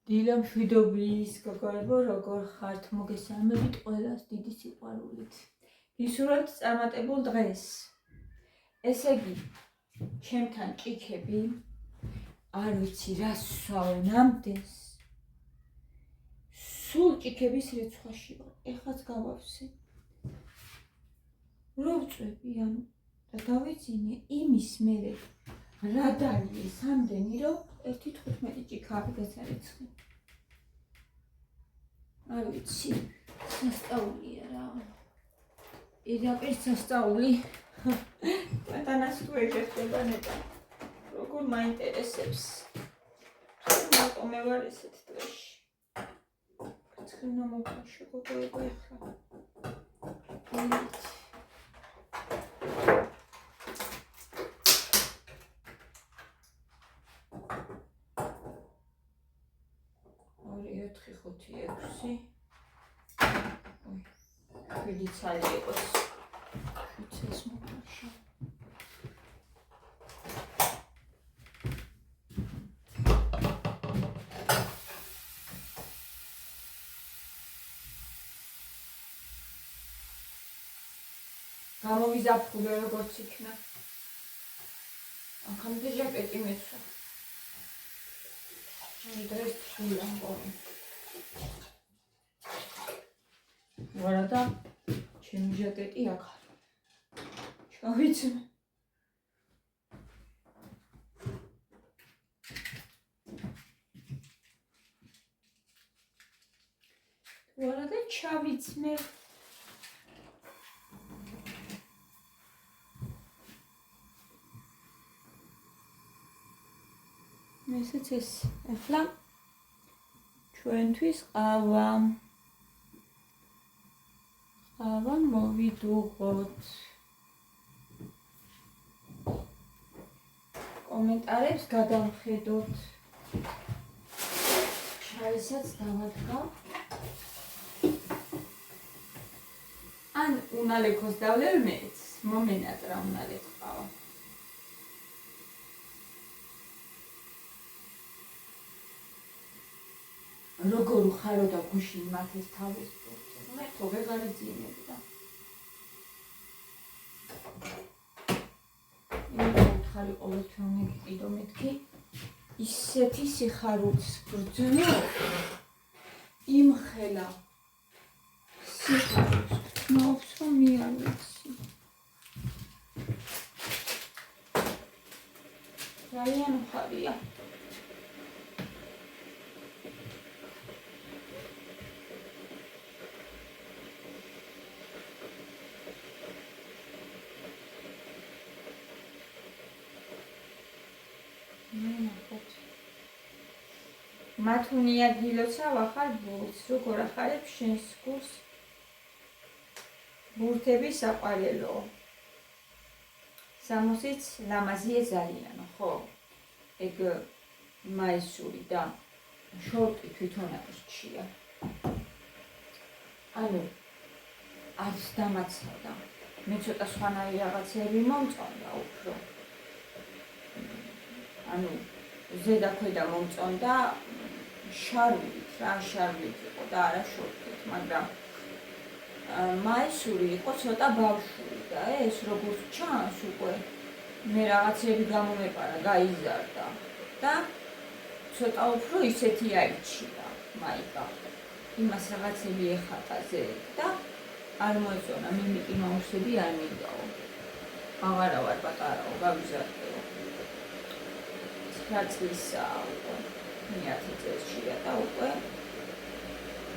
დილა მშვიდობის გოგოებო, როგორ ხართ? მოგესალმებით ყველას დიდი სიყვარულით. გისურვებთ წარმატებულ დღეს. ესე იგი, ჩემთან ჭიქები, არ ვიცი რა სვავენ ამდენს. სულ ჭიქების რიცხვაში ვარ. ეხლაც გავავსე. რო ვწვევი, ანუ და დავიძინე იმის მერე რა დაიეს ამდენი, რომ 1.15 ჭიქა გასარიცხი. არ ვიცი, სასწაულია რა. პირდაპირ სასწაული. მათანაც თუ ეჟღერება ნეტა. როგორ მაინტერესებს. რატომ მე ვარ ესეთ დღეში. ცხენა მოვხაშო გოგოება ეხლა. Really tired was it's more sure. გამოვიზაფხულე როგორც იქნა. ახამდე ჟაკეტი მეცვა. დღეს თბილა მგონი. ვარადა ჩემი ჟაკეტი აქ არის. ჩავიცმე. ვარადა ჩავიცმე. ესეც ეს. ახლა ჩვენთვის ყავა. Ava მოვიდუღოთ. კომენტარებს გადავხედოთ. შაისაც დავადგავ. ან უნალექოს დავლევ მეც, მომენატრა უნალექ ყავა. როგორ ხარო და გუშინ მათეს თავის მე თო ვეღარი ძინები და იმედი ხარი ყოველთვის მეკიდო მეთქი ისეთი სიხარულის ბრძნო იმხელა სიხარულს გრძნობს რომ არ ვიცი ძალიან ხარია მათუნია გილოცა ვახარ ბურთს, როგორ ახარებ შენს გულს ბურთები საყვარელო. სამოსიც ლამაზია ძალიან, ხო? ეგ მაისური და შორტი თვითონ არის ჩია. ანუ არც დამაცავდა. მე ცოტა სხვანაირი რაღაცები მომწონდა უფრო. ანუ ზედა ქვედა მომწონდა შარვლით რა შარვლით იყო და არა შორტით, მაგრამ მაისური იყო ცოტა ბავშვური და ეს როგორც ჩანს უკვე მე რაღაცები გამომეპარა, გაიზარდა და ცოტა უფრო ისეთი აიჩია მაიკა. იმას რაღაცები ეხატა ზედ და არ მოეწონა, მიმიკი მაუსები არ მიგაო. აღარა ვარ პატარაო, გავიზარდეო. რაცლისაა უკვე. მეათე წელშია და უკვე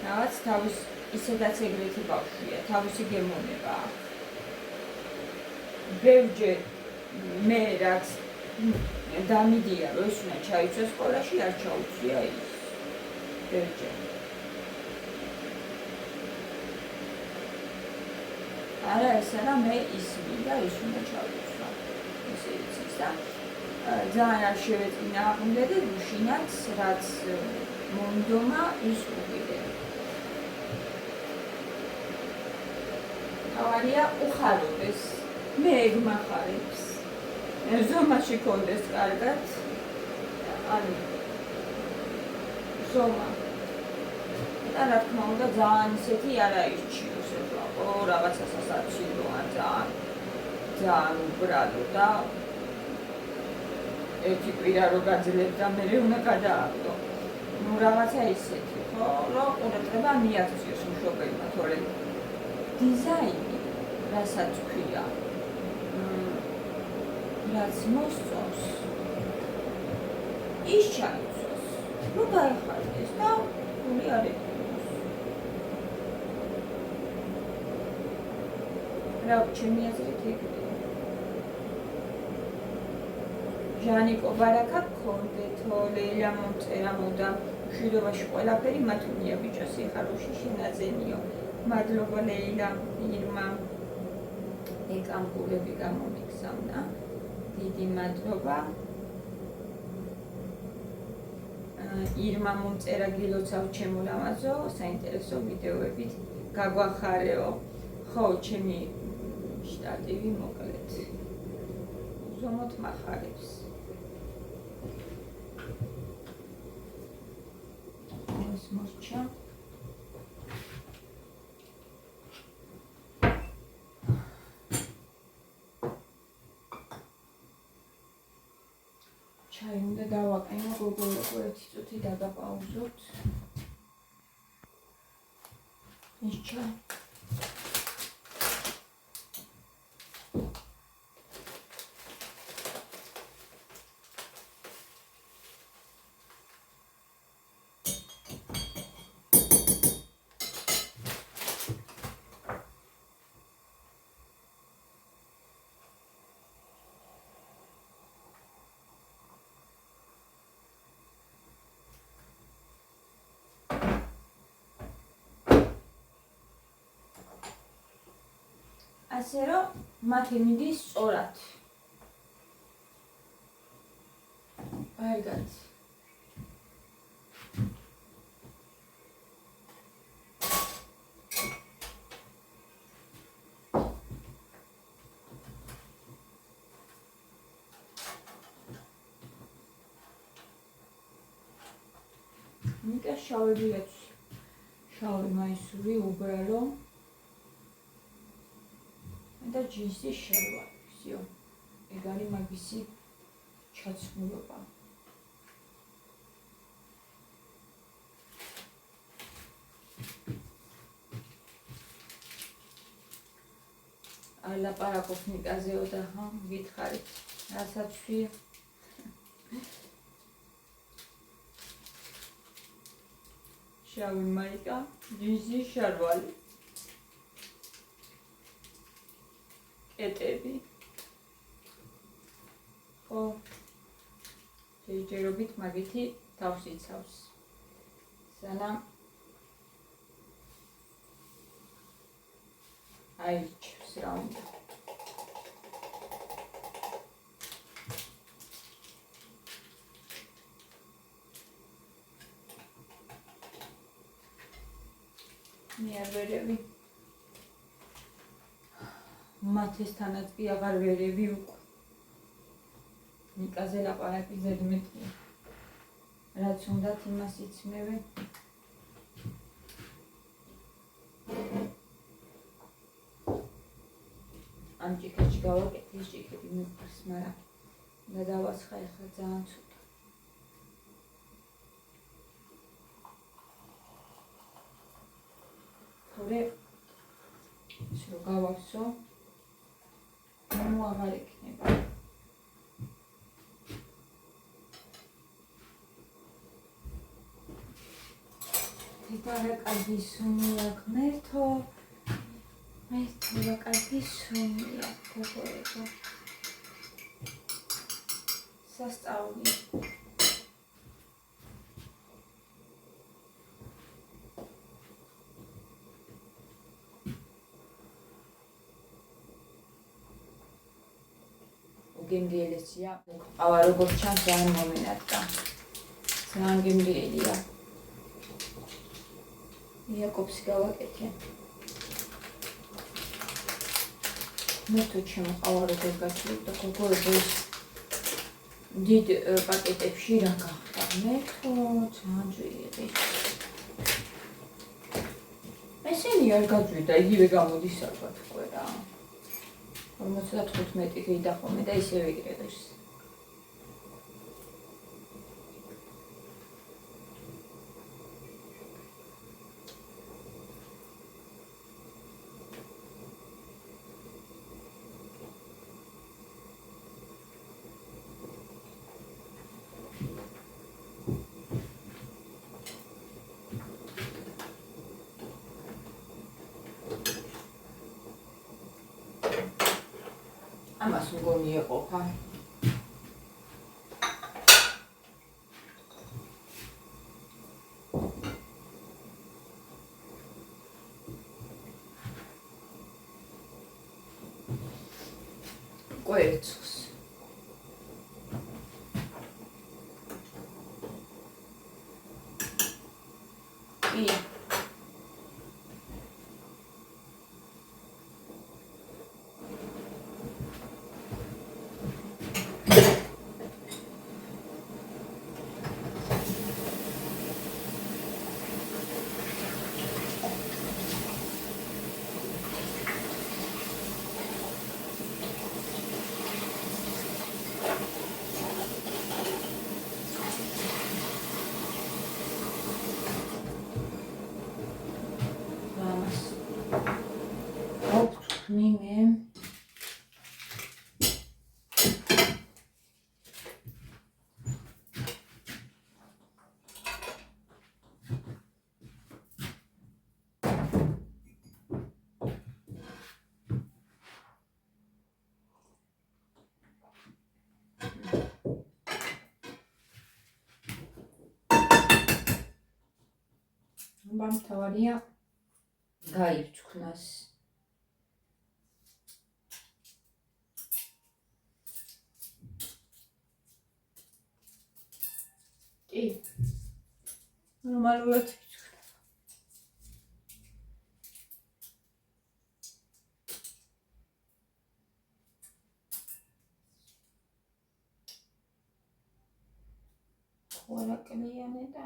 რაღაც თავის ისედაც ეგრეთი ბავშვია, თავისი გემოვნება აქვს. ბევრჯერ მე რაც დამიდია, რომ ის უნდა ჩაიცვა სკოლაში, არ ჩაუწვია ის. ბევრჯერ. არა ეს არა მე ის მინდა, ის უნდა ჩაუწვა. ესე იცის და ძალიან არ შევეწინა აღუნდა და გუშინაც რაც მომდომა ის უყიდე. თავარია უხარობდეს. მე ეგ მახარებს. ზომაში კონდეს კარგად. ანუ ხდომა. და რა თქმა უნდა ძალიან ისეთი არ აირჩიოს ეხლა რაღაცა სასაცილოა ძალიან უბრალო და ერთი კვირა რო გაძლევ და მე უნდა გადააგდო. ნუ რაღაცა ისეთი, ხო, რომ ყურადღება მიაქციოს მშობელმა, თორემ დიზაინი, რასაც ქვია, რაც მოსწონს, ის ჩაიცვას, ნუ დაეხარდეს და გული არ ეკნოს. რა ჩემი აზრით იქნება. ჟანიკო ბარაკა გქონდეთო, ლეილა მომწერა მოდამ მშვიდობაში ყველაფერი მათუნია ბიჭო სიხარუში შენაძენიო. მადლობა ლეილა, ირმა ეკამ გულები გამომიგზავნა. დიდი მადლობა. ირმა მომწერა გილოცავ ჩემო ლამაზო, საინტერესო ვიდეოებით გაგვახარეო. ხო, ჩემი შტატივი მოკლედ. უზომოდ მახარებს. ეს მოსჩა. ჩაი უნდა დავაყენო გოგოებო, ერთი წუთი დაგაპაუზოთ. ეს ჩაი. ასე რომ მათი მიდის სწორად. კარგად. ნიკა შავები აქვს. შავი მაისური უბრალო. და ჯინსი შერვალი, всё. ეგ არის მაგისი ჩაცმულობა. ალაპარაკობ ნიკაზეო და გითხარით, რასაც ვთქვი. შავი მაიკა, ჯინსი შერვალი. ეტები. ხო. შეჯერობით მაგითი თავს იცავს. სანამ აირჩევს რა უნდა. მიარვერები. მათესთანაც კი აღარ ვერევი უკვე. ნიკაზე ლაპარაკი ზედმეტია. რაც უნდათ იმას იცმევე. ამ ჭიქაში გავაკეთე, ეს ჭიქები მიყვარს, მაგრამ და დავასხა ახლა ძალიან ცუდა. თორე ის რო გავავსო ნუ აღარ იქნება. თითარა კარგი სუნია ღმერთო. მერტო კარგი სუნია გოგოებო. სასწაული. გემრიელია, ყავა როგორც ჩანს ძალიან მომენადგა. ძალიან გემრიელია. იაკობს გავაკეთე. მე თუ ჩემო ყავა როგორც გაჩვენდა, გოგოებო ის დიდ პაკეტებში რა გახდა. მე ხო ძალიან ძვირი. ესენი არ გაძვიდა, იგივე გამოდის ალბათ უკვე რა. 55 გიდა ხოლმე და ისევ იგრეღებს. ამას მგონი ეყოფა. კვერცხს. კი. ნიმე მთავარია გაიჩქნას. კი. ნორმალურად ხوارა კლიანე და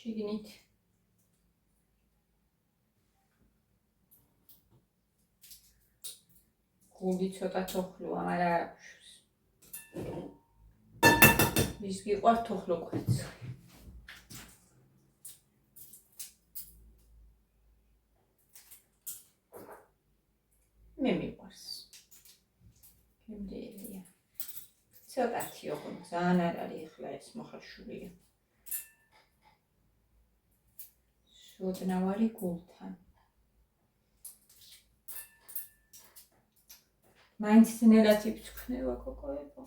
შიგნით გული ცოტა თოხლოა, მაგრამ არ აქვს. ის გიყვართ თოხლო კვერცხი. მე მიყვარს. გემრიელია. ცოტათი ოღონდ ძალიან არ არის ახლა ეს მოხარშულია. შოდნავარი გულთან. მაინც ძნელად იფრჩქნება კოკოებო.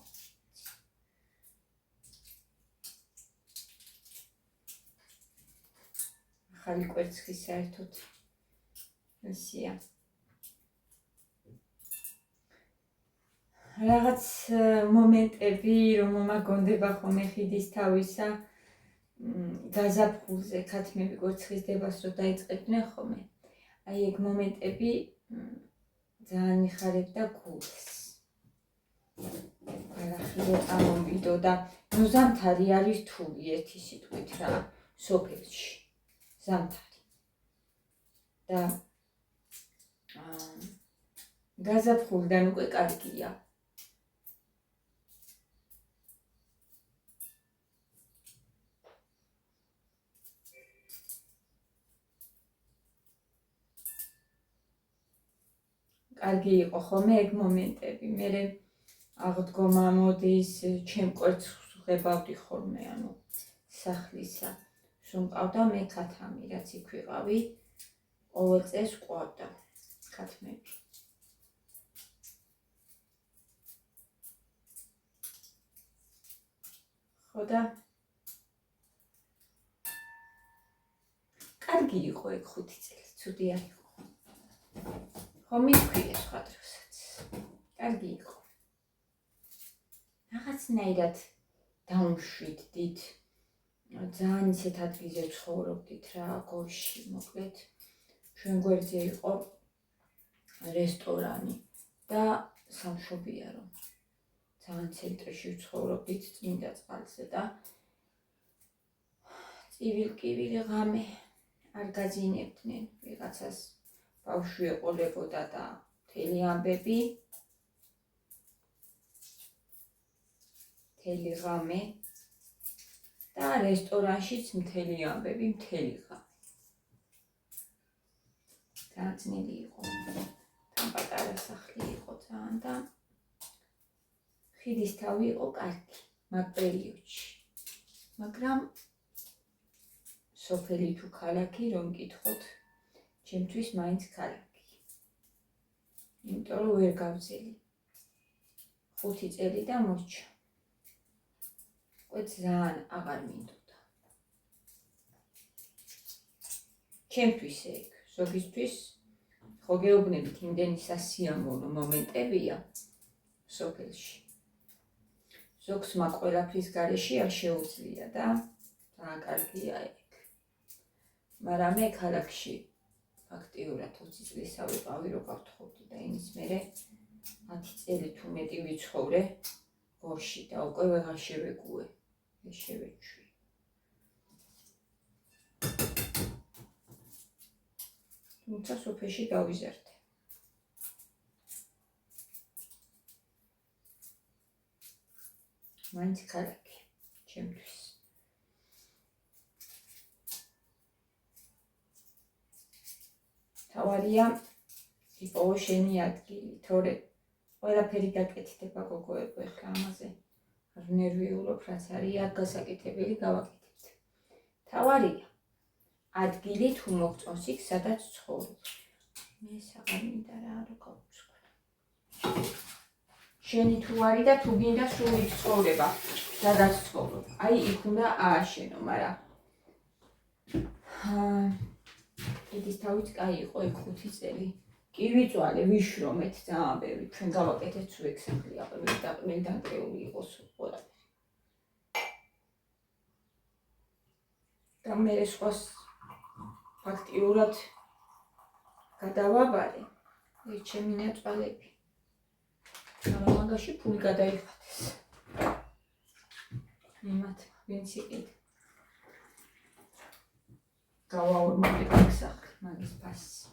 ახალი კვერცხი საერთოდ ისია. რაღაც მომენტები რომ მომაგონდება ხოლმე ხიდის თავისა გაზაფხულზე ქათმები კვერცხისდებას რომ დაიწყებდნენ ხოლმე. აი ეგ მომენტები ძალიან მიხარებდა გულს. არახილო წამოვიდო და ნუ ზამთარი არის რთული ერთი სიტყვით რა სოფელში. ზამთარი. და გაზაფხულიდან უკვე კარგია. კარგი იყო ხოლმე ეგ მომენტები. მე აღდგომა მოდის, ჩემ კვერცხს ვღებავდი ხოლმე, ანუ სახლისა. რომ ყავდა მე ქათამი, რაც იქ ვიყავი, ყოველ წელს ყავდა ქათმები. ხო და კარგი იყო ეგ 5 წელი, ცუდი არ იყო. ხო მithქვია სხვა დროსაც. კარგი იყო. რაღაცნაირად დავმშვიდდით. ძალიან ისეთ ადგილზე ცხოვრობდით რა, გოში, მოკლედ. ჩვენ გვერდზე იყო რესტორანი და სამშობია რომ ძალიან ცენტრში ვცხოვრობთ, წმინდა წყალზე და წივილ-კივილი ღამე არ გაძინებდნენ, ვიღაცას ბავშვი ეყოლებოდა და მთელი ამბები, მთელი ღამე და რესტორანშიც მთელი ამბები, მთელი ღამე. ძალიან ძნელი იყო, თან პატარა სახლი იყო ძალიან და ხიდისთავი იყო კარგი მაგ პერიოდში, მაგრამ სოფელი თუ ქალაქი რომ გითხოთ, ჩემთვის მაინც ქალაქი. იმიტომ რომ ვერ გავძელი. 5 წელი და მოსჩა. ძალიან აღარ მინდოდა. ჩემთვის ეგ, ზოგისთვის ხო გეუბნებით იმდენი სასიამოვნო მომენტებია სოფელში. ზოგს მაგ ყველაფრის გარეშე არ შეუძლია და ძალიან კარგია ეგ. მაგრამ მე ქალაქში ფაქტიურად 20 წლისა ვიყავი, რო გავთხოვდი და იმის მერე 10 წელი თუ მეტი ვიცხოვრე გორში და უკვე ვეღარ შევეგუე, შევეჩვი. თუმცა სოფელში გავიზარდე. მაინც ქალაქი, ჩემთვის. თავარია იპოვო შენი ადგილი, თორე ყველაფერი გაკეთდება გოგოებო, ეხლა ამაზე არ ნერვიულობ, რაც არის აქ გასაკეთებელი გავაკეთებთ. თავარია ადგილი თუ მოგწონს იქ, სადაც ცხოვრობ. მე აღარ მინდა რა გავუცხრა. შენი თუ არის და თუ გინდა სულ იქ ცხოვრება, სადაც ცხოვრობ. აი იქ უნდა ააშენო, მაგრამ ხიდისთავიც კაი იყო იქ 5 წელი. კი ვიწვალე, ვიშრომეთ ძალიან ბევრი, ჩვენ გავაკეთეთ სულ ეგ სახლი, აყრილი დაკრეული იყო სულ ყველაფერი. და მე სხვას ფაქტიურად გადავაბარე, ჩემი ნაწვალები. მაგრამ მაგაში ფული გადაიხადეს. იმათ, ვინც იყიდ. გავაორმოვეთ აქ სახლი, მაგის ფასი.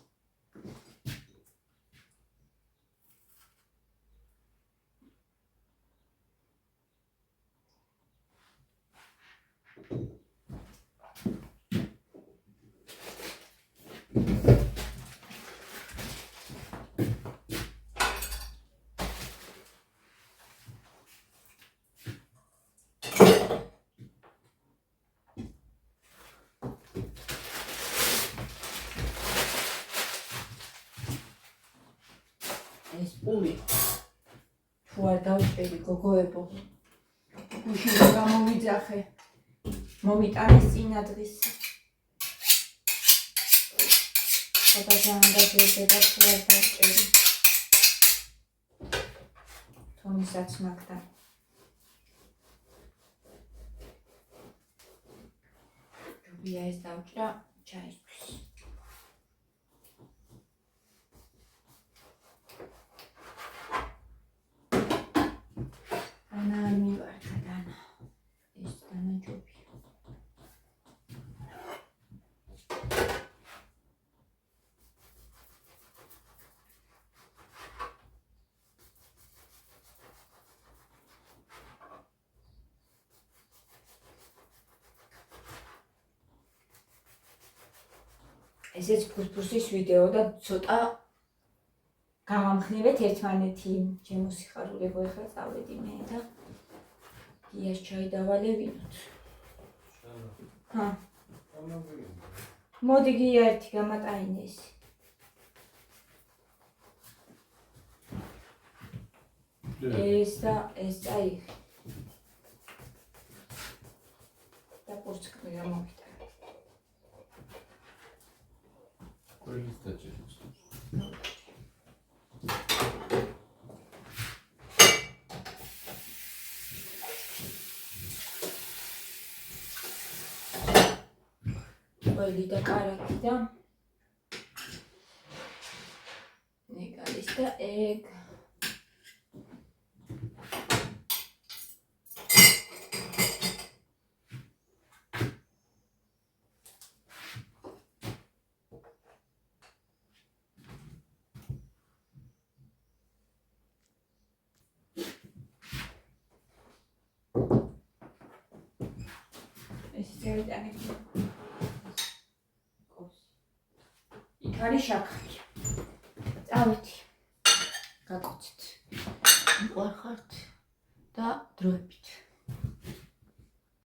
ეს პული თუ არ დავჭერი გოგოებო, გუშინ გამოვიძახე, მომიტანეს წინა დღის. და ძალიან დაძებდა თუ არ დავჭერი. თომისაც მაგდა. ჯობია ეს დავჭრა ჩაისთვის. ანა არ მივართა დანა. ეს დანა ჯობია. ესეც ფუსფუსის ვიდეო და ცოტა გავამხნევეთ ერთმანეთი. ჩემო სიხარულებო, ეხლა წავედი მე და გიას ჩაი დავალევინოთ. მოდი გია ერთი გამატაინეს. ეს და ეს წაიღე. და პურცკნი გამოვიდა. Quelli sta giusto. Quelli da karaki da negalista egg. წევიტანით. იქ არის შაქარი. წავით. გაკოცეთ. მყარ ხართ და დროებით.